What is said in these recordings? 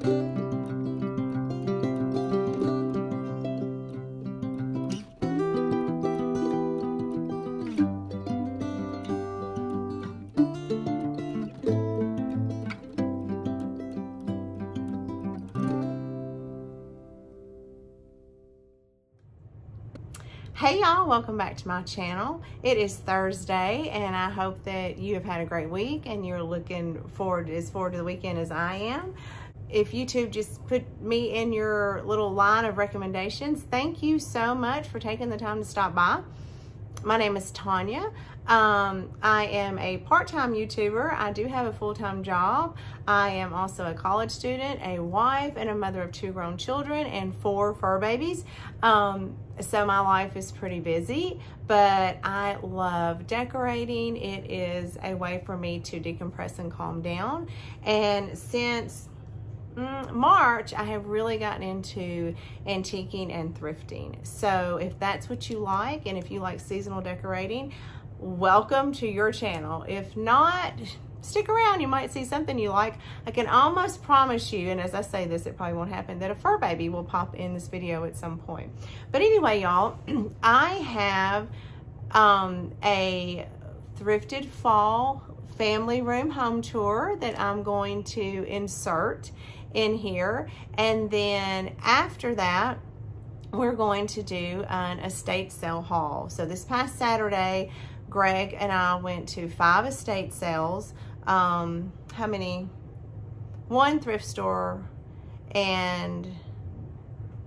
Hey y'all, welcome back to my channel. It is Thursday and I hope that you have had a great week and you're looking forward to the weekend as I am. If YouTube just put me in your little line of recommendations, thank you so much for taking the time to stop by. My name is Tanya. I am a part-time YouTuber. I do have a full-time job. I am also a college student, a wife, and a mother of 2 grown children and 4 fur babies. So my life is pretty busy, but I love decorating. It is a way for me to decompress and calm down. And since March, I have really gotten into antiquing and thrifting. So if that's what you like, and if you like seasonal decorating, welcome to your channel. If not, stick around, you might see something you like. I can almost promise you, and as I say this, it probably won't happen, that a fur baby will pop in this video at some point. But anyway, y'all, I have a thrifted fall family room home tour that I'm going to insert in here. And then after that, we're going to do an estate sale haul. So this past Saturday, Greg and I went to 5 estate sales. How many? 1 thrift store and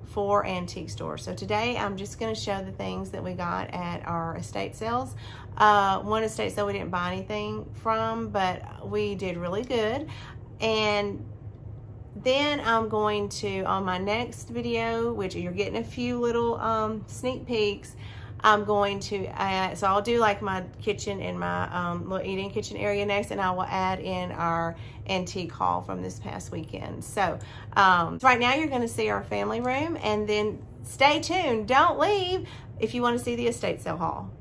4 antique stores. So today I'm just going to show the things that we got at our estate sales. One estate sale we didn't buy anything from, but we did really good. And then I'm going to, on my next video, which you're getting a few little sneak peeks, I'm going to add, so I'll do like my kitchen and my little eating kitchen area next, and I will add in our antique haul from this past weekend. So right now you're going to see our family room, and then stay tuned. Don't leave if you want to see the estate sale haul.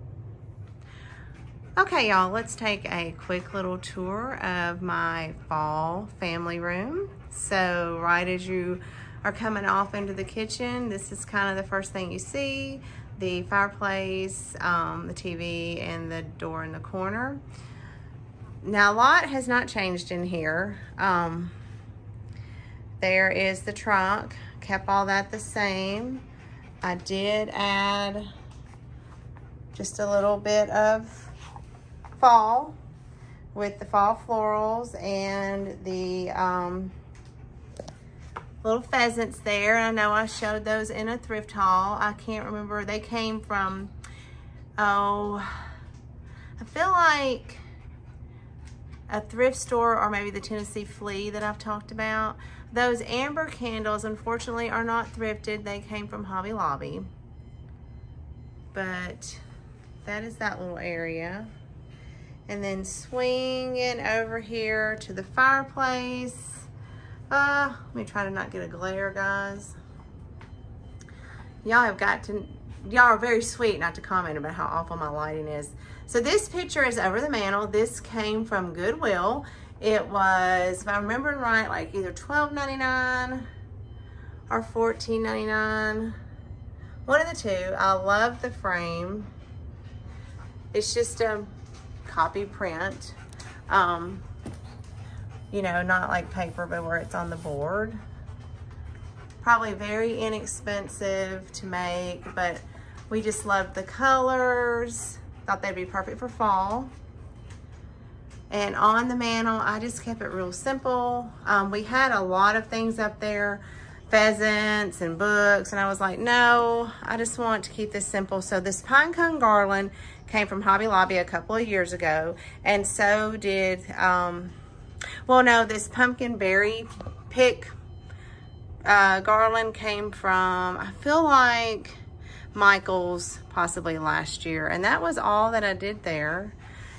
Okay, y'all, let's take a quick little tour of my fall family room. So right as you are coming off into the kitchen, this is kind of the first thing you see. The fireplace, the TV, and the door in the corner. Now, a lot has not changed in here. There is the trunk, kept all that the same. I did add just a little bit of fall with the fall florals and the little pheasants there. I know I showed those in a thrift haul. I can't remember. They came from, oh, I feel like a thrift store, or maybe the Tennessee Flea that I've talked about. Those amber candles, unfortunately, are not thrifted. They came from Hobby Lobby. But that is that little area. And then swinging over here to the fireplace. Let me try to not get a glare, guys. Y'all are very sweet not to comment about how awful my lighting is. So this picture is over the mantle. This came from Goodwill. It was, if I'm remembering right, like either $12.99 or $14.99. One of the two. I love the frame. It's just a copy print. You know, not like paper, but where it's on the board. Probably very inexpensive to make, but we just loved the colors. Thought they'd be perfect for fall. And on the mantle, I just kept it real simple. We had a lot of things up there, pheasants and books, and I was like, no, I just want to keep this simple. So this pine cone garland came from Hobby Lobby a couple of years ago, and so did, well, no, this pumpkin berry pick garland came from, I feel like, Michael's possibly last year, and that was all that I did there.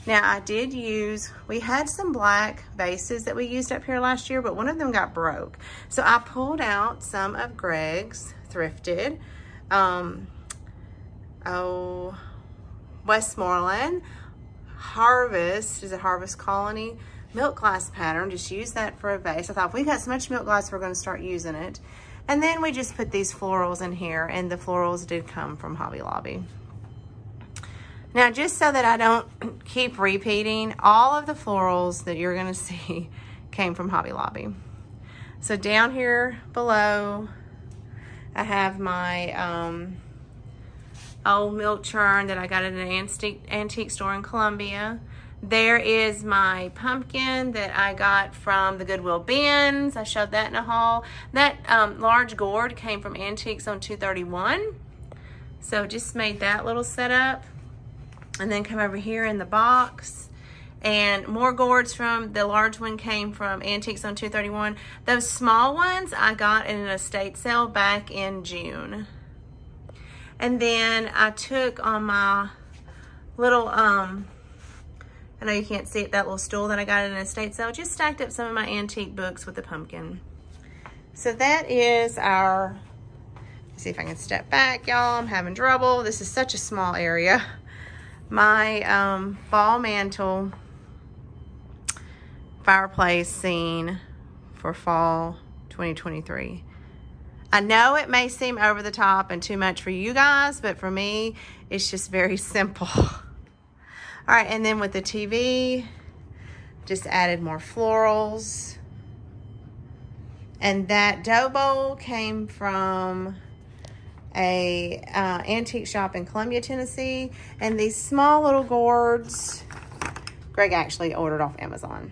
Now, I did use, we had some black vases that we used up here last year, but one of them got broke. So I pulled out some of Greg's Thrifted, Westmoreland, Harvest, is it Harvest Colony? milk glass pattern. Just use that for a vase. I thought, if we got so much milk glass, we're going to start using it. And then we just put these florals in here, and the florals did come from Hobby Lobby. Now, just so that I don't keep repeating, all of the florals that you're going to see came from Hobby Lobby. So down here below, I have my old milk churn that I got at an antique store in Columbia. There is my pumpkin that I got from the Goodwill bins. I showed that in a haul. That large gourd came from Antiques on 231. So just made that little setup. And then come over here in the box. And more gourds from the large one came from Antiques on 231. Those small ones I got in an estate sale back in June. And then I took on my little, I know you can't see it, that little stool that I got at an estate sale, just stacked up some of my antique books with the pumpkin. So that is our, let's see if I can step back, y'all. I'm having trouble. This is such a small area. My fall mantle fireplace scene for fall 2023. I know it may seem over the top and too much for you guys, but for me, it's just very simple. All right, and then with the TV, just added more florals. And that dough bowl came from a antique shop in Columbia, Tennessee. And these small little gourds, Greg actually ordered off Amazon.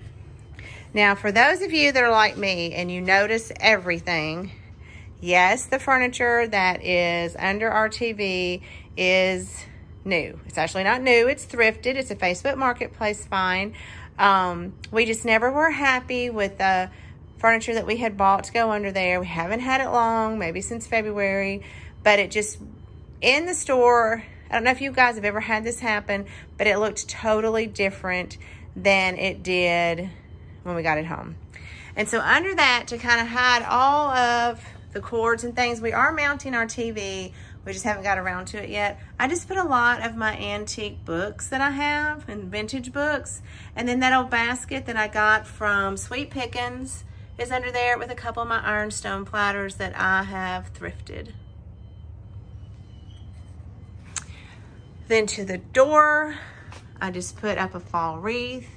Now, for those of you that are like me and you notice everything, yes, the furniture that is under our TV is new. It's actually not new, it's thrifted. It's a Facebook Marketplace find. We just never were happy with the furniture that we had bought to go under there. We haven't had it long, maybe since February, but it just, in the store, I don't know if you guys have ever had this happen, but it looked totally different than it did when we got it home. And so under that, to kind of hide all of the cords and things, we are mounting our TV. We just haven't got around to it yet. I just put a lot of my antique books that I have and vintage books. And then that old basket that I got from Sweet Pickins is under there with a couple of my ironstone platters that I have thrifted. Then to the door, I just put up a fall wreath.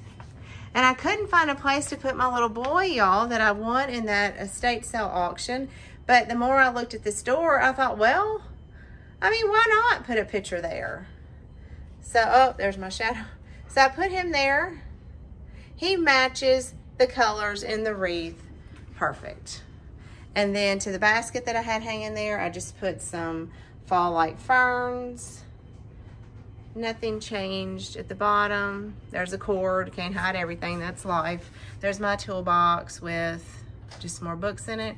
And I couldn't find a place to put my little boy, y'all, that I won in that estate sale auction. But the more I looked at this door, I thought, well, I mean, why not put a picture there? So, oh, there's my shadow. So I put him there. He matches the colors in the wreath. Perfect. And then to the basket that I had hanging there, I just put some fall-like ferns. Nothing changed at the bottom. There's a cord. Can't hide everything. That's life. There's my toolbox with just more books in it.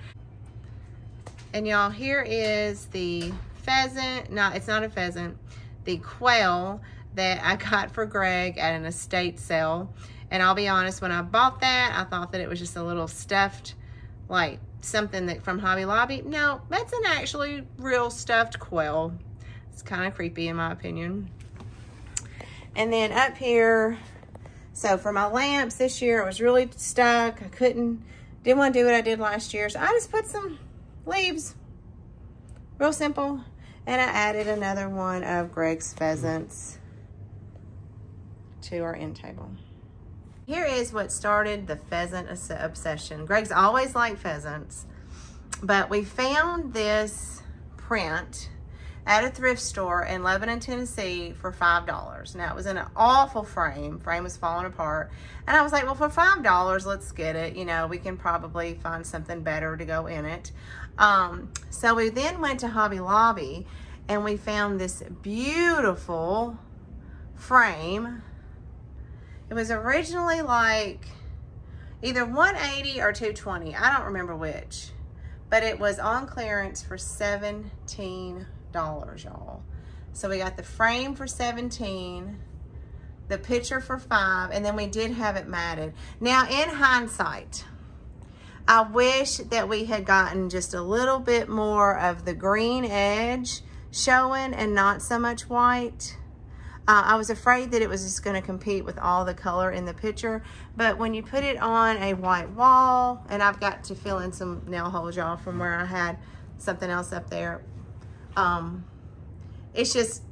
And y'all, here is the pheasant. No, it's not a pheasant. The quail that I got for Greg at an estate sale. And I'll be honest, when I bought that, I thought that it was just a little stuffed, like something that from Hobby Lobby. No, that's an actually real stuffed quail. It's kind of creepy in my opinion. And then up here, so for my lamps this year, it was really stuck. I didn't want to do what I did last year. So I just put some leaves, real simple. And I added another one of Greg's pheasants to our end table. Here is what started the pheasant obsession. Greg's always liked pheasants, but we found this print at a thrift store in Lebanon, Tennessee for $5. Now, it was in an awful frame. Frame was falling apart. And I was like, well, for $5, let's get it. You know, we can probably find something better to go in it. So we then went to Hobby Lobby and we found this beautiful frame. It was originally like either $180 or $220. I don't remember which, but it was on clearance for $17, y'all. So we got the frame for $17, the picture for $5, and then we did have it matted. Now, in hindsight, I wish that we had gotten just a little bit more of the green edge showing and not so much white. I was afraid that it was just going to compete with all the color in the picture, but when you put it on a white wall, and I've got to fill in some nail holes, y'all, from where I had something else up there. It's just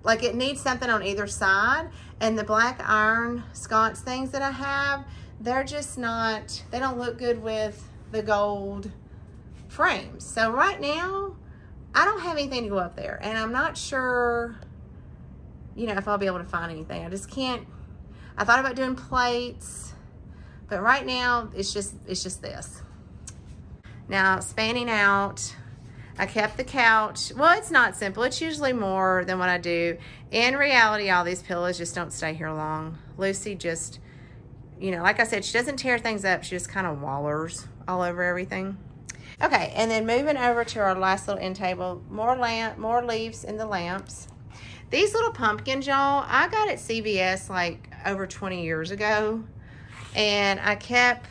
like it needs something on either side, and the black iron sconce things that I have, they're just not, they don't look good with the gold frames. So right now, I don't have anything to go up there, and I'm not sure, you know, if I'll be able to find anything. I just can't. I thought about doing plates, but right now it's just this. Now, spanning out, I kept the couch. Well, it's not simple. It's usually more than what I do. In reality, all these pillows just don't stay here long. Lucy just, you know, like I said, she doesn't tear things up. She just kind of wallers all over everything. Okay, and then moving over to our last little end table, more leaves in the lamps. These little pumpkins, y'all, I got at CVS like over 20 years ago, and I kept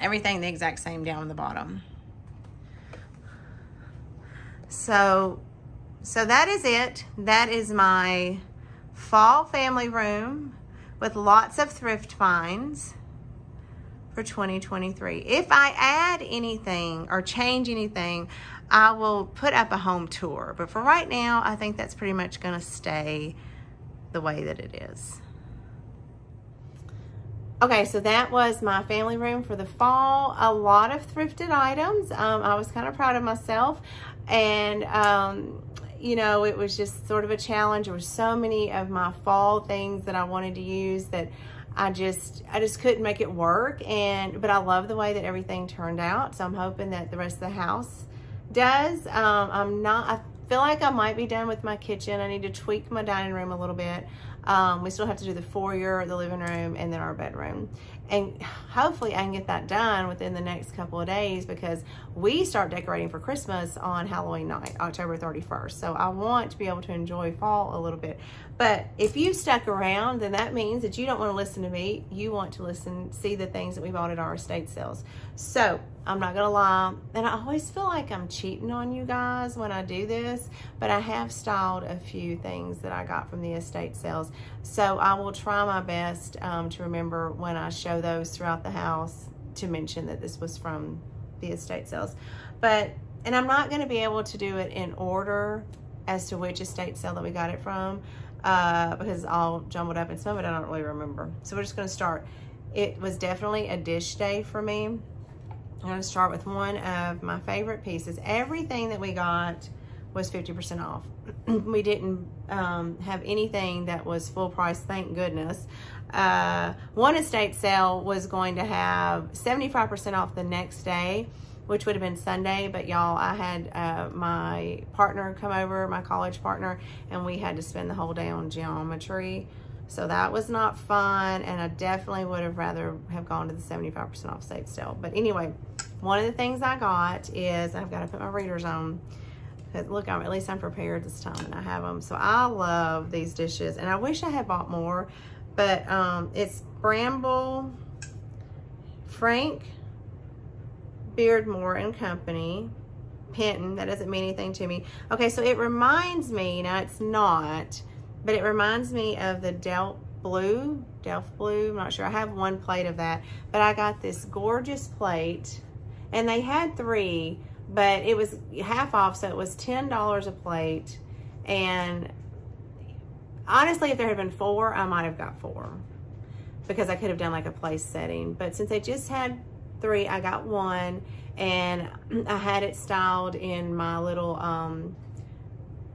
everything the exact same down the bottom. So that is it. That is my fall family room with lots of thrift finds for 2023. If I add anything or change anything, I will put up a home tour. But for right now, I think that's pretty much going to stay the way that it is. Okay, so that was my family room for the fall. A lot of thrifted items. I was kind of proud of myself. And, you know, it was just sort of a challenge. There were so many of my fall things that I wanted to use that I just couldn't make it work. But I love the way that everything turned out. So I'm hoping that the rest of the house does. I feel like I might be done with my kitchen. I need to tweak my dining room a little bit. We still have to do the foyer, the living room, and then our bedroom. And hopefully I can get that done within the next couple of days, because we start decorating for Christmas on Halloween night, October 31st. So I want to be able to enjoy fall a little bit. But if you stuck around, then that means that you don't want to listen to me. You want to see the things that we bought at our estate sales. So I'm not gonna lie, and I always feel like I'm cheating on you guys when I do this, but I have styled a few things that I got from the estate sales. So I will try my best to remember when I show those throughout the house to mention that this was from the estate sales. And I'm not gonna be able to do it in order as to which estate sale that we got it from, because it's all jumbled up, and some of it I don't really remember. So we're just gonna start. It was definitely a dish day for me. I'm going to start with one of my favorite pieces. Everything that we got was 50% off. We didn't have anything that was full price, thank goodness. One estate sale was going to have 75% off the next day, which would have been Sunday, but y'all, I had my partner come over, my college partner, and we had to spend the whole day on geometry. So that was not fun, and I definitely would have rather have gone to the 75% off estate sale. But anyway, one of the things I got is, I've got to put my readers on, because look, at least I'm prepared this time and I have them. So I love these dishes, and I wish I had bought more, but it's Bramble, Frank Beardmore and Company, Penton. That doesn't mean anything to me. Okay, so it reminds me, now it's not, but it reminds me of the Delft Blue, I'm not sure. I have one plate of that, but I got this gorgeous plate, and they had 3, but it was half off, so it was $10 a plate. And honestly, if there had been 4, I might have got 4, because I could have done like a place setting. But since they just had 3, I got 1, and I had it styled in my little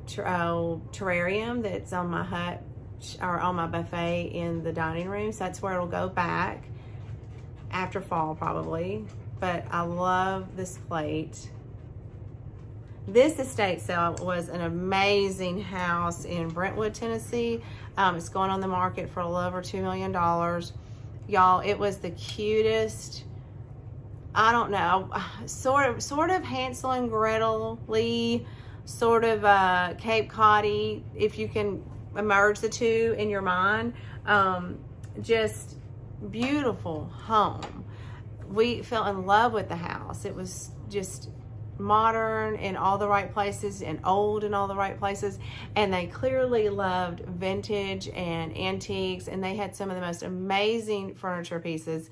terrarium that's on my hut, or on my buffet in the dining room. So that's where it'll go back after fall probably. But I love this plate. This estate sale was an amazing house in Brentwood, Tennessee. It's going on the market for a little over $2 million. Y'all, it was the cutest, I don't know, sort of Hansel and Gretel-y, sort of Cape Cod-y, if you can merge the two in your mind. Just beautiful home. We fell in love with the house. It was just modern in all the right places and old in all the right places. And they clearly loved vintage and antiques, and they had some of the most amazing furniture pieces.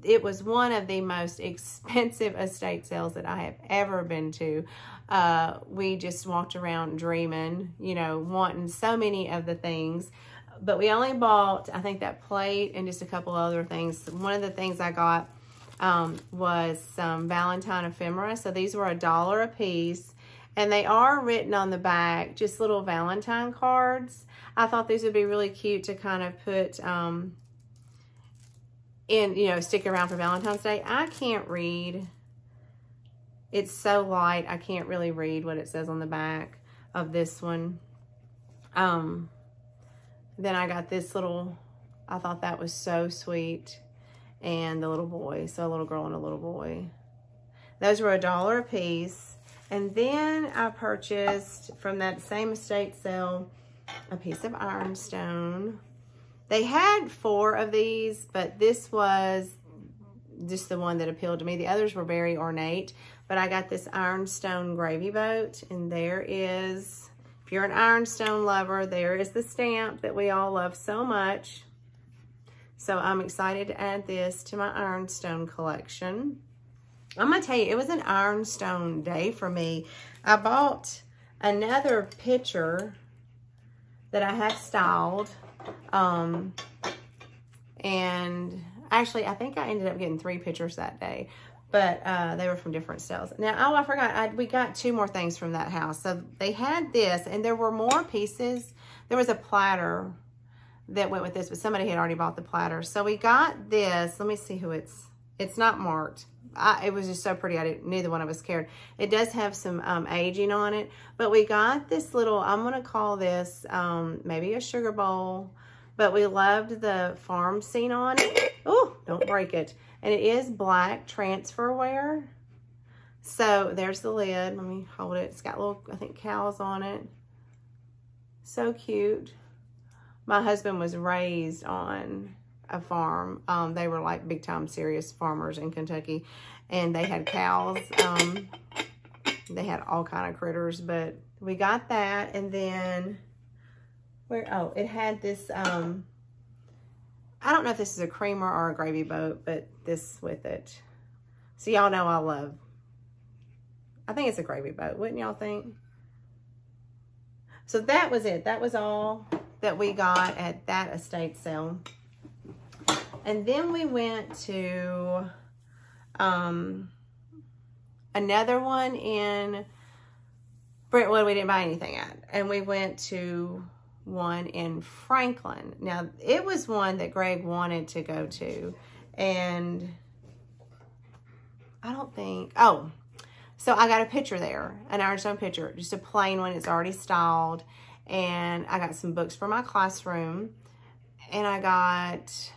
It was one of the most expensive estate sales that I have ever been to. We just walked around dreaming, you know, wanting so many of the things. But we only bought, I think, that plate and just a couple other things. One of the things I got was some Valentine ephemera. So these were $1 a piece. And they are written on the back, just little Valentine cards. I thought these would be really cute to kind of put in, you know, stick around for Valentine's Day. I can't read. It's so light, I can't really read what it says on the back of this one. Then I got this little, I thought that was so sweet. And the little boy, so a little girl and a little boy. Those were $1 a piece. And then I purchased from that same estate sale a piece of ironstone. They had 4 of these, but this was just the one that appealed to me. The others were very ornate, but I got this ironstone gravy boat, and there is, if you're an ironstone lover, there is the stamp that we all love so much. So I'm excited to add this to my ironstone collection. I'm gonna tell you, it was an ironstone day for me. I bought another pitcher that I had styled. And actually, I think I ended up getting 3 pitchers that day, but they were from different styles. Now, oh, I forgot, we got 2 more things from that house. So they had this, and there were more pieces. There was a platter that went with this, but somebody had already bought the platter. So we got this. Let me see who it's not marked. It was just so pretty. Neither one of us cared. It does have some aging on it, but we got this little, I'm going to call this maybe a sugar bowl, but we loved the farm scene on it. Oh, don't break it. And it is black transferware. So there's the lid. Let me hold it. It's got little, I think, cows on it. So cute. My husband was raised on a farm. They were like big time serious farmers in Kentucky, and they had cows. They had all kind of critters, but we got that. And then oh, it had this, I don't know if this is a creamer or a gravy boat, but this with it. So y'all know I think it's a gravy boat, wouldn't y'all think? So that was it. That was all that we got at that estate sale. And then we went to another one in Brentwood. We didn't buy anything at. And we went to one in Franklin. Now, it was one that Greg wanted to go to. And I don't think, oh, so I got a pitcher there, an ironstone pitcher, just a plain one. It's already styled. And I got some books for my classroom. And I got,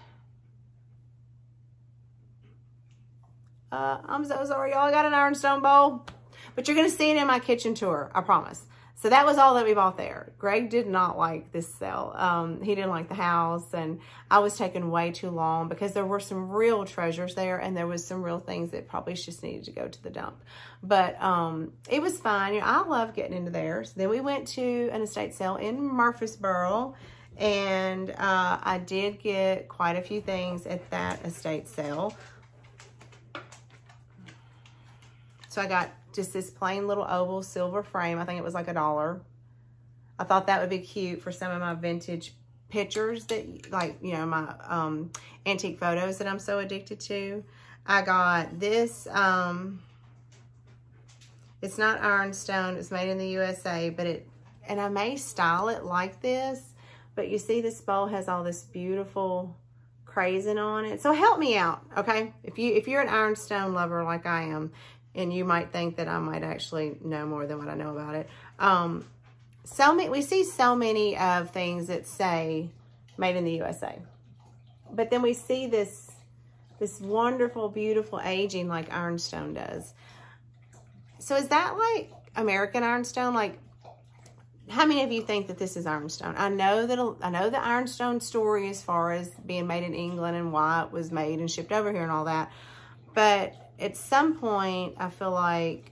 I'm so sorry, y'all. I got an ironstone bowl. But you're going to see it in my kitchen tour, I promise. So that was all that we bought there. Greg did not like this sale. He didn't like the house, and I was taking way too long because there were some real treasures there, and there was some real things that probably just needed to go to the dump. But it was fine. You know, I love getting into there. So then we went to an estate sale in Murfreesboro, and I did get quite a few things at that estate sale. So I got just this plain little oval silver frame. I think it was like $1. I thought that would be cute for some of my vintage pictures that, like, you know, my antique photos that I'm so addicted to. I got this, it's not ironstone, it's made in the USA, but and I may style it like this, but you see this bowl has all this beautiful crazing on it. So help me out, okay? If you're an ironstone lover like I am, and you might think that I might actually know more than what I know about it. We see so many of things that say made in the USA. But then we see this wonderful, beautiful aging like ironstone does. So is that like American ironstone? Like, how many of you think that this is ironstone? I know the ironstone story as far as being made in England and why it was made and shipped over here and all that. But at some point, I feel like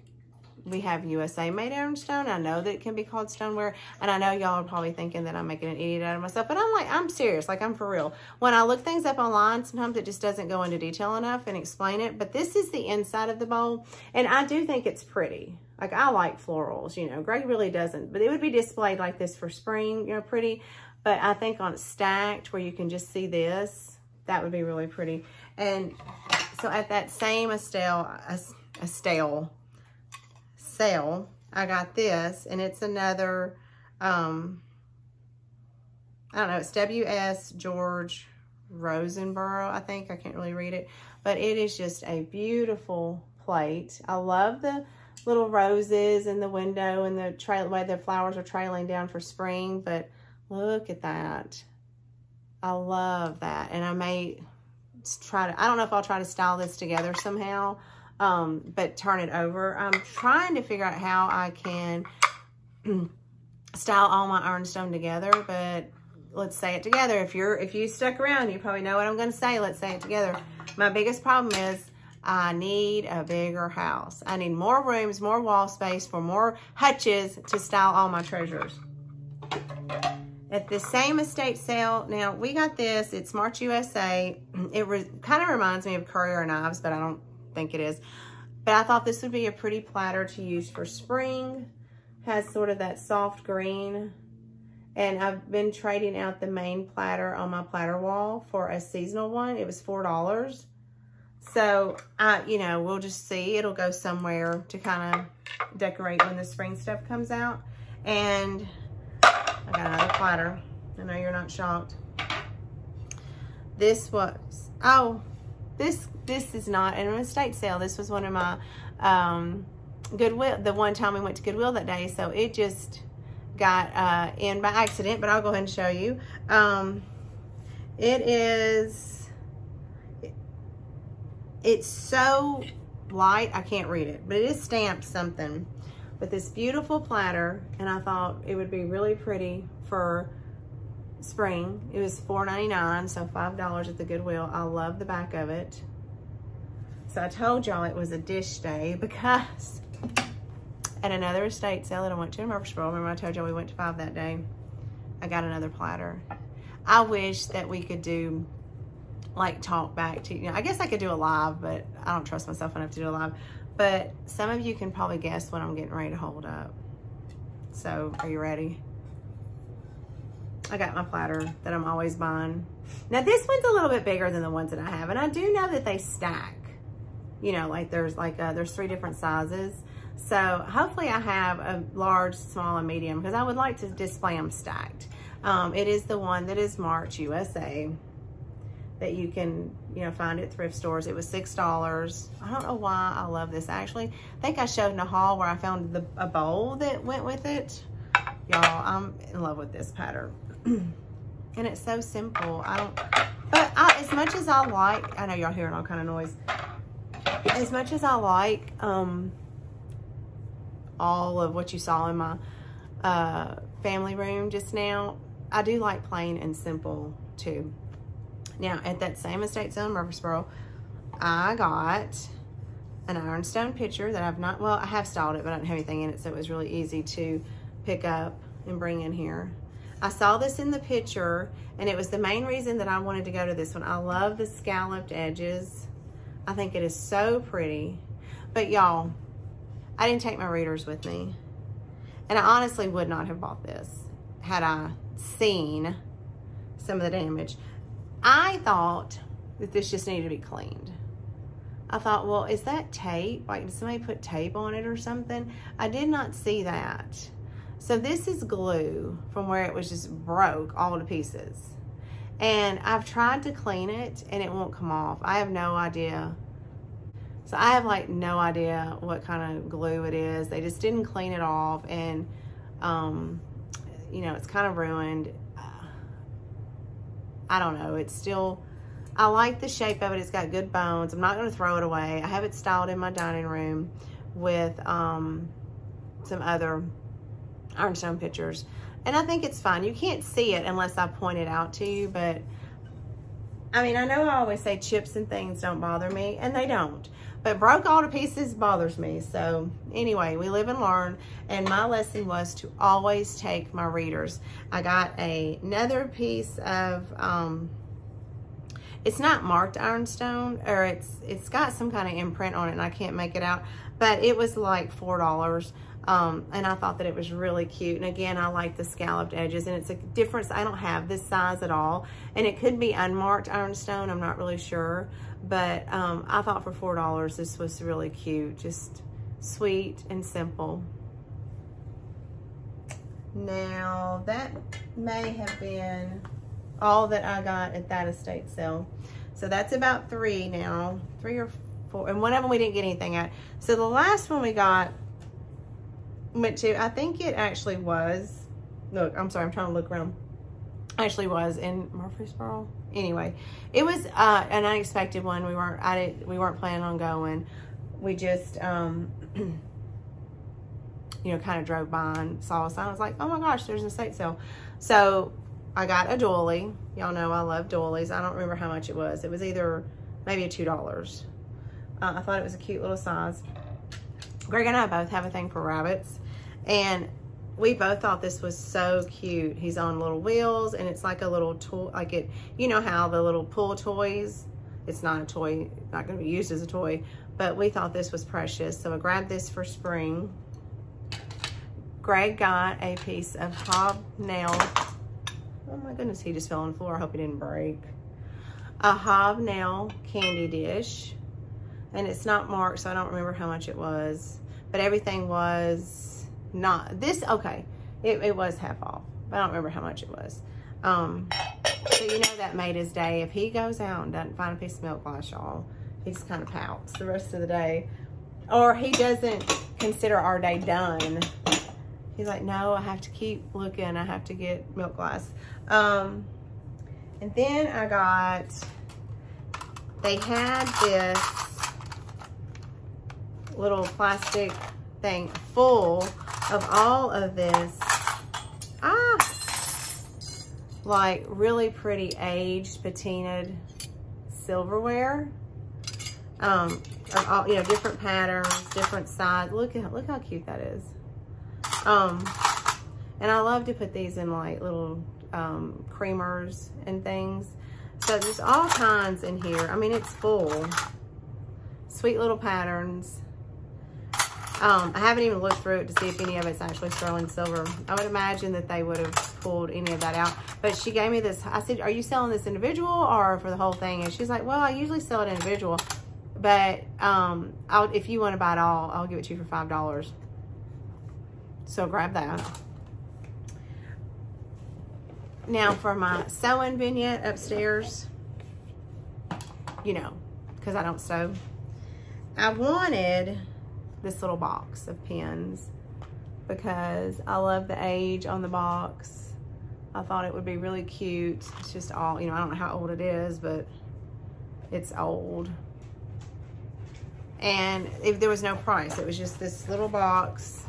we have USA made ironstone. I know that it can be called stoneware, and I know y'all are probably thinking that I'm making an idiot out of myself, but I'm serious, like I'm for real. When I look things up online, sometimes it just doesn't go into detail enough and explain it, but this is the inside of the bowl, and I do think it's pretty. Like, I like florals, you know. Greg really doesn't, but it would be displayed like this for spring, you know, pretty, but I think on stacked where you can just see this, that would be really pretty. And so at that same sale, I got this, and it's another, I don't know, it's W.S. George Rosenborough, I think. I can't really read it, but it is just a beautiful plate. I love the little roses in the window and the way the flowers are trailing down for spring, but look at that. I love that, and I may try to, I don't know if I'll try to style this together somehow, but turn it over. I'm trying to figure out how I can style all my ironstone together, but let's say it together. If you stuck around, you probably know what I'm going to say. Let's say it together. My biggest problem is I need a bigger house. I need more rooms, more wall space, for more hutches to style all my treasures. At the same estate sale, now we got this, it's March USA. It kind of reminds me of Courier Knives, but I don't think it is. But I thought this would be a pretty platter to use for spring. Has sort of that soft green. And I've been trading out the main platter on my platter wall for a seasonal one. It was $4. So, you know, we'll just see. It'll go somewhere to kind of decorate when the spring stuff comes out. And I got another platter. I know you're not shocked. This was, oh, this is not an estate sale. This was one of my Goodwill, the one time we went to Goodwill that day. So it just got in by accident, but I'll go ahead and show you. It's so light, I can't read it, but it is stamped something with this beautiful platter, and I thought it would be really pretty for spring. It was $4.99, so $5 at the Goodwill. I love the back of it. So I told y'all it was a dish day because at another estate sale that I went to in Murfreesboro, remember I told y'all we went to 5 that day, I got another platter. I wish that we could do, like, talk back to, you know, I guess I could do a live, but I don't trust myself enough to do a live. But some of you can probably guess what I'm getting ready to hold up. So, are you ready? I got my platter that I'm always buying. Now, this one's a little bit bigger than the ones that I have, and I do know that they stack. You know, like there's 3 different sizes. So, hopefully I have a large, small, and medium, because I would like to display them stacked. It is the one that is March USA that you can, you know, find at thrift stores. It was $6. I don't know why I love this. Actually, I think I showed in a haul where I found a bowl that went with it. Y'all, I'm in love with this pattern. And it's so simple. As much as I like, I know y'all hearing all kind of noise. As much as I like all of what you saw in my family room just now, I do like plain and simple too. Now, at that same estate sale in Murfreesboro, I got an ironstone pitcher that I've not, well, I have styled it, but I don't have anything in it, so it was really easy to pick up and bring in here. I saw this in the picture, and it was the main reason that I wanted to go to this one. I love the scalloped edges. I think it is so pretty. But y'all, I didn't take my readers with me. And I honestly would not have bought this had I seen some of the damage. I thought that this just needed to be cleaned. I thought, well, is that tape? Like, did somebody put tape on it or something? I did not see that. So this is glue from where it was just broke all to pieces. And I've tried to clean it and it won't come off. I have no idea. So I have like no idea what kind of glue it is. They just didn't clean it off, and you know, it's kind of ruined. I don't know. It's still, I like the shape of it. It's got good bones. I'm not going to throw it away. I have it styled in my dining room with some other ironstone pictures, and I think it's fine. You can't see it unless I point it out to you, but I mean, I know I always say chips and things don't bother me, and they don't, but broke all to pieces bothers me. So anyway, we live and learn, and my lesson was to always take my readers. I got another piece of, it's not marked ironstone, or it's got some kind of imprint on it, and I can't make it out, but it was like $4. And I thought that it was really cute. And again, I like the scalloped edges, and it's a difference. I don't have this size at all, and it could be unmarked ironstone. I'm not really sure, but I thought for $4, this was really cute, just sweet and simple. Now that may have been all that I got at that estate sale. So that's about 3 now, 3 or 4, and one of them we didn't get anything at. So the last one we got, went to, I think it actually was, look, I'm sorry, I'm trying to look around. Actually was in Murfreesboro. Anyway, it was an unexpected one. We weren't planning on going. We just, you know, kind of drove by and saw a sign. I was like, oh my gosh, there's an estate sale. So I got a doily. Y'all know I love doilies. I don't remember how much it was. It was either maybe $2. I thought it was a cute little size. Greg and I both have a thing for rabbits, and we both thought this was so cute. He's on little wheels, and it's like a little toy, like it, you know how the little pull toys, it's not a toy, not going to be used as a toy, but we thought this was precious. So I grabbed this for spring. Greg got a piece of hobnail. Oh my goodness, he just fell on the floor. I hope he didn't break. A hobnail candy dish. And it's not marked, so I don't remember how much it was. But everything was not, this, okay, it was half off. But I don't remember how much it was. So you know that made his day. If he goes out and doesn't find a piece of milk glass, y'all, he just kind of pouts the rest of the day. Or he doesn't consider our day done. He's like, no, I have to keep looking. I have to get milk glass. And then I got, they had this little plastic thing full of all of this, like really pretty aged patinaed silverware, of all, you know, different patterns, different size. Look how cute that is. And I love to put these in like little creamers and things. So there's all kinds in here. I mean, it's full. Sweet little patterns. I haven't even looked through it to see if any of it's actually sterling silver. I would imagine that they would have pulled any of that out. But she gave me this. I said, are you selling this individual or for the whole thing? And she's like, well, I usually sell it individual. But if you want to buy it all, I'll give it to you for $5. So grab that. Now for my sewing vignette upstairs, you know, because I don't sew, I wanted this little box of pins because I love the age on the box. I thought it would be really cute. It's just all, you know, I don't know how old it is, but it's old. And if there was no price, it was just this little box.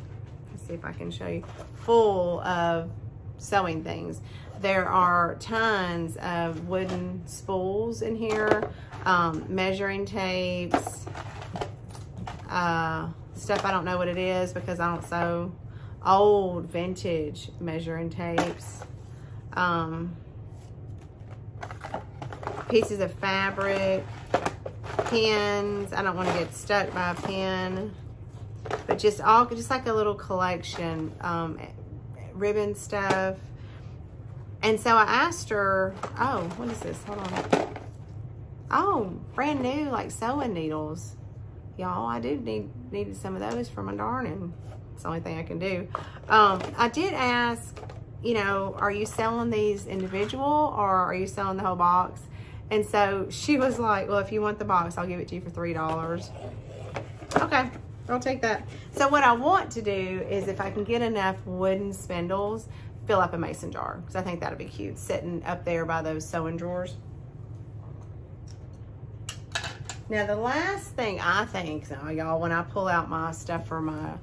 Let's see if I can show you, full of sewing things. There are tons of wooden spools in here, measuring tapes, stuff I don't know what it is because I don't sew, old vintage measuring tapes, pieces of fabric, pins. I don't want to get stuck by a pin, but just like a little collection, ribbon stuff. And so I asked her, oh, what is this? Hold on. Oh, brand new, like sewing needles. Y'all, I do needed some of those for my darning. It's the only thing I can do. I did ask, you know, are you selling these individual or are you selling the whole box? And so she was like, well, if you want the box, I'll give it to you for $3. Okay, I'll take that. So what I want to do is if I can get enough wooden spindles, fill up a mason jar, because I think that'll be cute sitting up there by those sewing drawers. Now the last thing I think, so y'all, when I pull out my stuff for my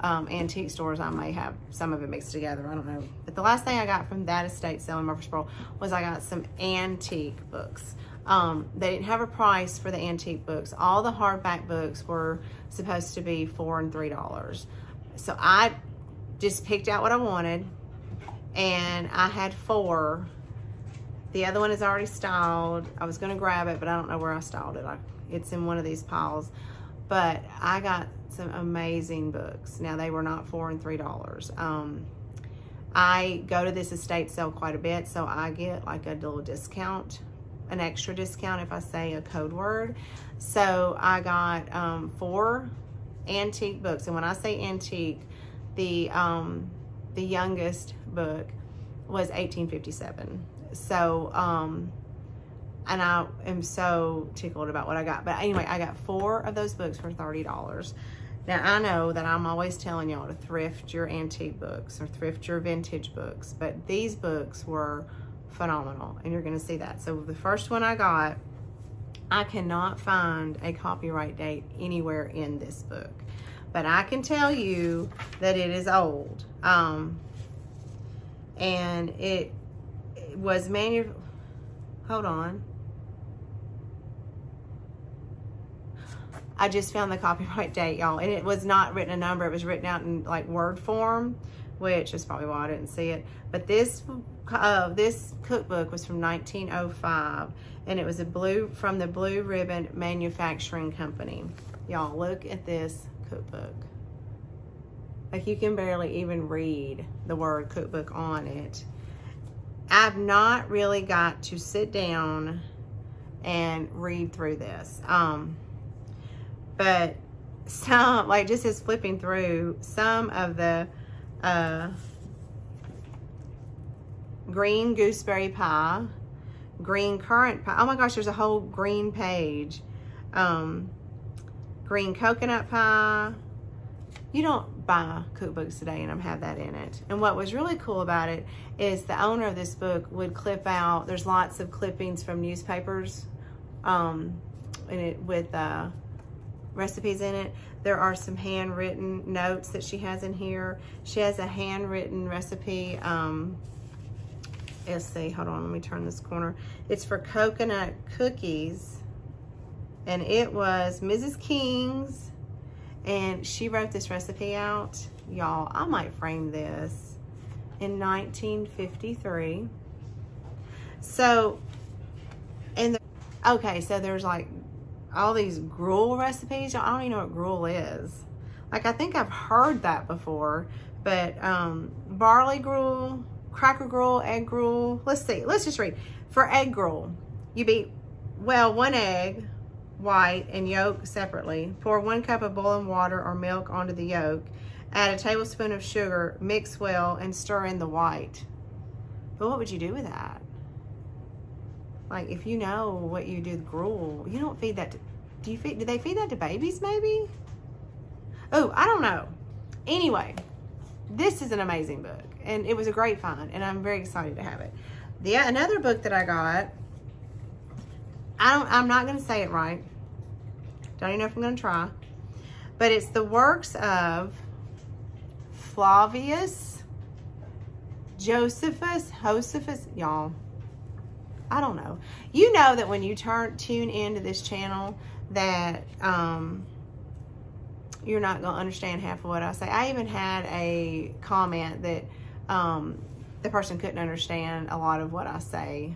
antique stores, I may have some of it mixed together, I don't know. But the last thing I got from that estate sale in Murfreesboro was I got some antique books. They didn't have a price for the antique books. All the hardback books were supposed to be $4 and $3. So I just picked out what I wanted, and I had 4. The other one is already styled. I was gonna grab it, but I don't know where I styled it. It's in one of these piles. But I got some amazing books. Now, they were not $4 and $3. I go to this estate sale quite a bit, so I get like a little discount, an extra discount if I say a code word. So I got 4 antique books. And when I say antique, the youngest book was 1857. So, and I am so tickled about what I got. But anyway, I got 4 of those books for $30. Now, I know that I'm always telling y'all to thrift your antique books or thrift your vintage books, but these books were phenomenal, and you're gonna see that. So the first one I got, I cannot find a copyright date anywhere in this book, but I can tell you that it is old. And it was hold on. I just found the copyright date, y'all, and it was not written a number. It was written out in like word form, which is probably why I didn't see it. But this cookbook was from 1905, and it was from the Blue Ribbon Manufacturing Company. Y'all, look at this cookbook. Like, you can barely even read the word cookbook on it. I've not really got to sit down and read through this. But some, like, just as flipping through, some of the green gooseberry pie, green currant pie. Oh my gosh, there's a whole green page. Green coconut pie. You don't buy cookbooks today and have that in it. And what was really cool about it is the owner of this book would clip out, there's lots of clippings from newspapers with recipes in it. There are some handwritten notes that she has in here. She has a handwritten recipe. Let's see, hold on, let me turn this corner. It's for coconut cookies, and it was Mrs. King's, and she wrote this recipe out. Y'all, I might frame this in 1953. So, okay, so there's like all these gruel recipes. I don't even know what gruel is. Like, I think I've heard that before, but barley gruel, cracker gruel, egg gruel. Let's see, let's just read. For egg gruel, you beat, well, 1 egg, white and yolk separately. Pour 1 cup of boiling water or milk onto the yolk. Add a tablespoon of sugar, mix well, and stir in the white. But what would you do with that? Like, if you know what you do with gruel, you don't feed that to, do they feed that to babies maybe? Oh, I don't know. Anyway, this is an amazing book, and it was a great find, and I'm very excited to have it. Another book that I got, I'm not gonna say it right. Don't even know if I'm gonna try, but it's the works of Flavius Josephus, y'all. I don't know. You know that when you tune into this channel that you're not going to understand half of what I say. I even had a comment that the person couldn't understand a lot of what I say.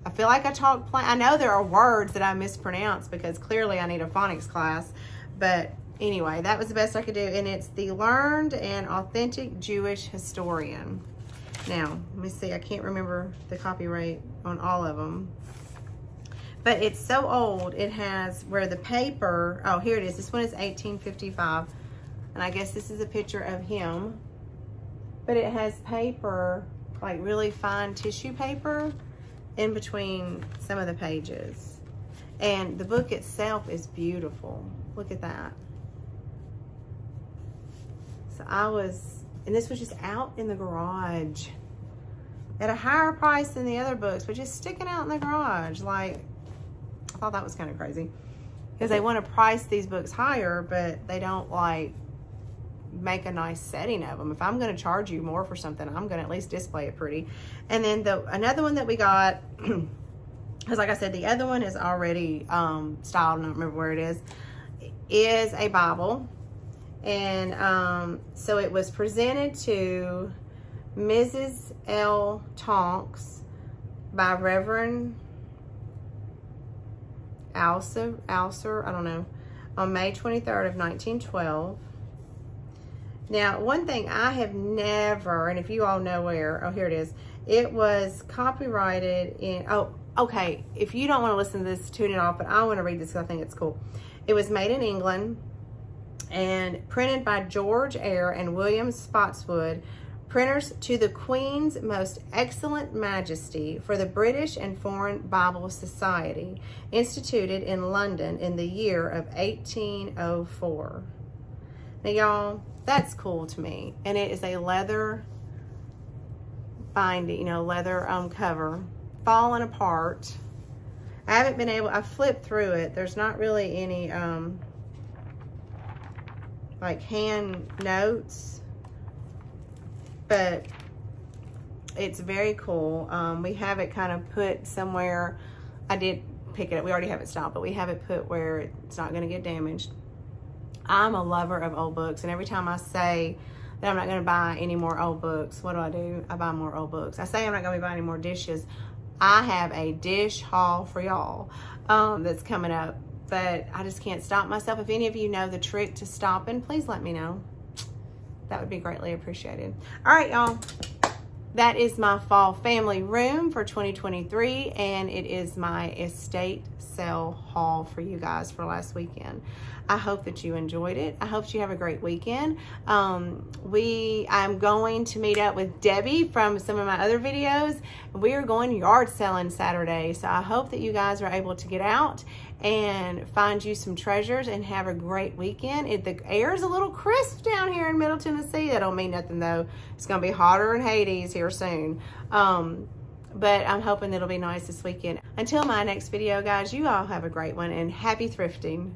I feel like I talk plain. I know there are words that I mispronounce because clearly I need a phonics class. But anyway, that was the best I could do. And it's The Learned and Authentic Jewish Historian. Now, let me see. I can't remember the copyright on all of them. But it's so old. It has where the paper, oh, here it is. This one is 1855. And I guess this is a picture of him. But it has paper, like really fine tissue paper, in between some of the pages. And the book itself is beautiful. Look at that. So and this was just out in the garage at a higher price than the other books, but just sticking out in the garage. Like, I thought that was kind of crazy because they want to price these books higher, but they don't like make a nice setting of them. If I'm going to charge you more for something, I'm going to at least display it pretty. And then another one that we got because like I said, the other one is already styled, I don't remember where it is a Bible. And so it was presented to Mrs. L. Tonks by Reverend Alser, I don't know, on May 23rd of 1912. Now, one thing I have never, and if you all know where, oh, here it is. It was copyrighted in, oh, okay. If you don't want to listen to this, tune it off, but I want to read this because I think it's cool. It was made in England and printed by George Eyre and William Spotswood, printers to the Queen's Most Excellent Majesty for the British and Foreign Bible Society, instituted in London in the year of 1804. Now, y'all, that's cool to me. And it is a leather binding, you know, leather cover, falling apart. I haven't been able, I flipped through it. There's not really any like hand notes, but it's very cool. We have it kind of put somewhere. I did pick it up. We already have it styled, but we have it put where it's not going to get damaged. I'm a lover of old books, and every time I say that I'm not going to buy any more old books, what do? I buy more old books. I say I'm not going to be buying any more dishes. I have a dish haul for y'all that's coming up, but I just can't stop myself. If any of you know the trick to stopping, please let me know. That would be greatly appreciated. All right, y'all. That is my fall family room for 2023, and it is my estate sale haul for you guys for last weekend. I hope that you enjoyed it. I hope you have a great weekend. I'm going to meet up with Debbie from some of my other videos. We are going yard selling Saturday, so I hope that you guys are able to get out and find you some treasures and have a great weekend. The air is a little crisp down here in Middle Tennessee. That don't mean nothing though. It's gonna be hotter in Hades here soon. But I'm hoping it'll be nice this weekend. Until my next video, guys, you all have a great one and happy thrifting.